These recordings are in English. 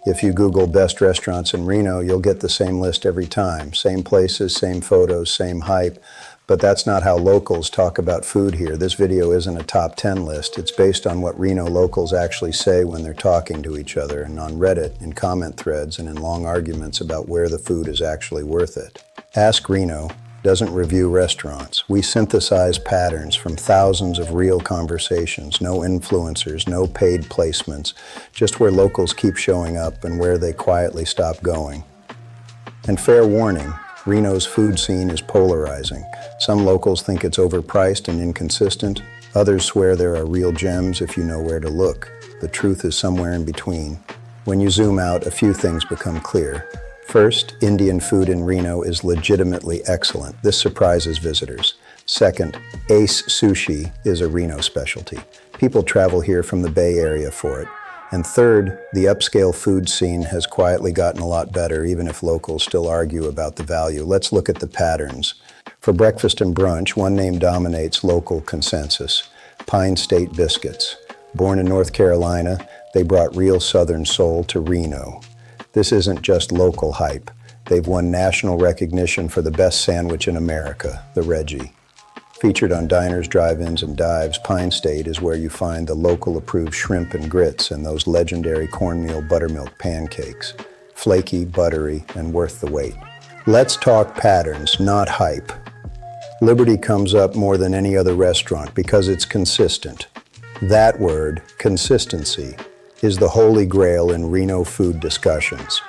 If you Google best restaurants in Reno, you'll get the same list every time. Same places, same photos, same hype. But that's not how locals talk about food here. This video isn't a top 10 list. It's based on what Reno locals actually say when they're talking to each other, and on Reddit, in comment threads, and in long arguments about where the food is actually worth it. Ask-Reno doesn't review restaurants. We synthesize patterns from thousands of real conversations, no influencers, no paid placements, just where locals keep showing up and where they quietly stop going. And fair warning, Reno's food scene is polarizing. Some locals think it's overpriced and inconsistent. Others swear there are real gems if you know where to look. The truth is somewhere in between. When you zoom out, a few things become clear. First, Indian food in Reno is legitimately excellent. This surprises visitors. Second, Ace Sushi is a Reno specialty. People travel here from the Bay Area for it. And third, the upscale food scene has quietly gotten a lot better, even if locals still argue about the value. Let's look at the patterns. For breakfast and brunch, one name dominates local consensus: Pine State Biscuits. Born in North Carolina, they brought real Southern soul to Reno. This isn't just local hype. They've won national recognition for the best sandwich in America, the Reggie. Featured on diners, drive-ins, and dives, Pine State is where you find the local-approved shrimp and grits and those legendary cornmeal buttermilk pancakes. Flaky, buttery, and worth the wait. Let's talk patterns, not hype. Liberty comes up more than any other restaurant because it's consistent. That word, consistency, is the holy grail in Reno food discussions.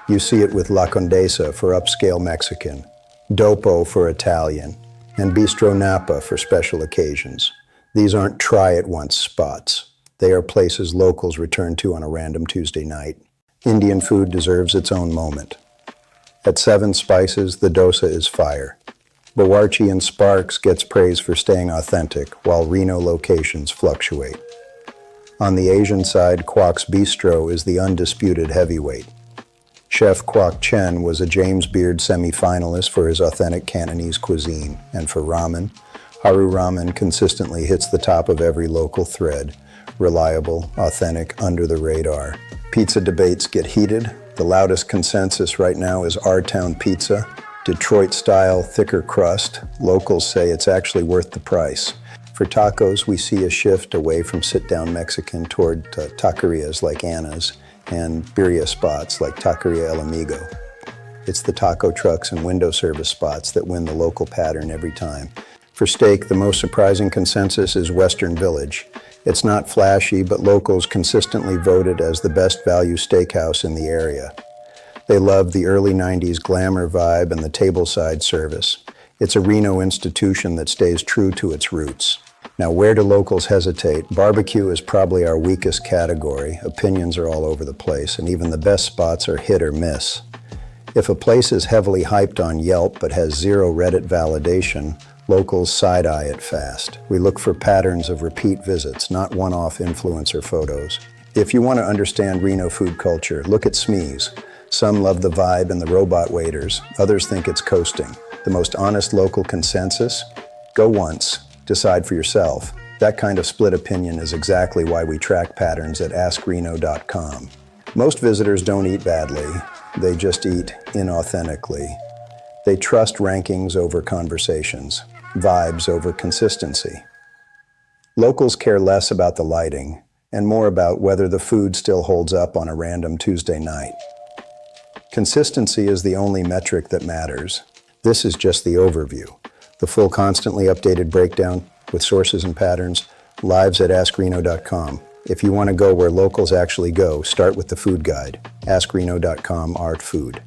You see it with La Condesa for upscale Mexican, Dopo for Italian, and Bistro Napa for special occasions. These aren't try-it-once spots. They are places locals return to on a random Tuesday night. Indian food deserves its own moment. At Seven Spices, the dosa is fire. Bawarchi and Sparks gets praise for staying authentic, while Reno locations fluctuate. On the Asian side, Kwok's Bistro is the undisputed heavyweight. Chef Kwok Chen was a James Beard semi-finalist for his authentic Cantonese cuisine. And for ramen, Haru Ramen consistently hits the top of every local thread. Reliable, authentic, under the radar. Pizza debates get heated. The loudest consensus right now is R-Town Pizza. Detroit-style, thicker crust. Locals say it's actually worth the price. For tacos, we see a shift away from sit-down Mexican toward taquerias like Anna's and birria spots like Taqueria El Amigo. It's the taco trucks and window service spots that win the local pattern every time. For steak, the most surprising consensus is Western Village. It's not flashy, but locals consistently voted as the best value steakhouse in the area. They love the early 90s glamour vibe and the tableside service. It's a Reno institution that stays true to its roots. Now, where do locals hesitate? Barbecue is probably our weakest category. Opinions are all over the place, and even the best spots are hit or miss. If a place is heavily hyped on Yelp but has zero Reddit validation, locals side-eye it fast. We look for patterns of repeat visits, not one-off influencer photos. If you want to understand Reno food culture, look at Smee's. Some love the vibe and the robot waiters. Others think it's coasting. The most honest local consensus? Go once. Decide for yourself. That kind of split opinion is exactly why we track patterns at Ask-Reno.com. Most visitors don't eat badly. They just eat inauthentically. They trust rankings over conversations, vibes over consistency. Locals care less about the lighting and more about whether the food still holds up on a random Tuesday night. Consistency is the only metric that matters. This is just the overview. The full constantly updated breakdown with sources and patterns, lives at Ask-Reno.com. If you want to go where locals actually go, start with the food guide. Ask-Reno.com Art Food.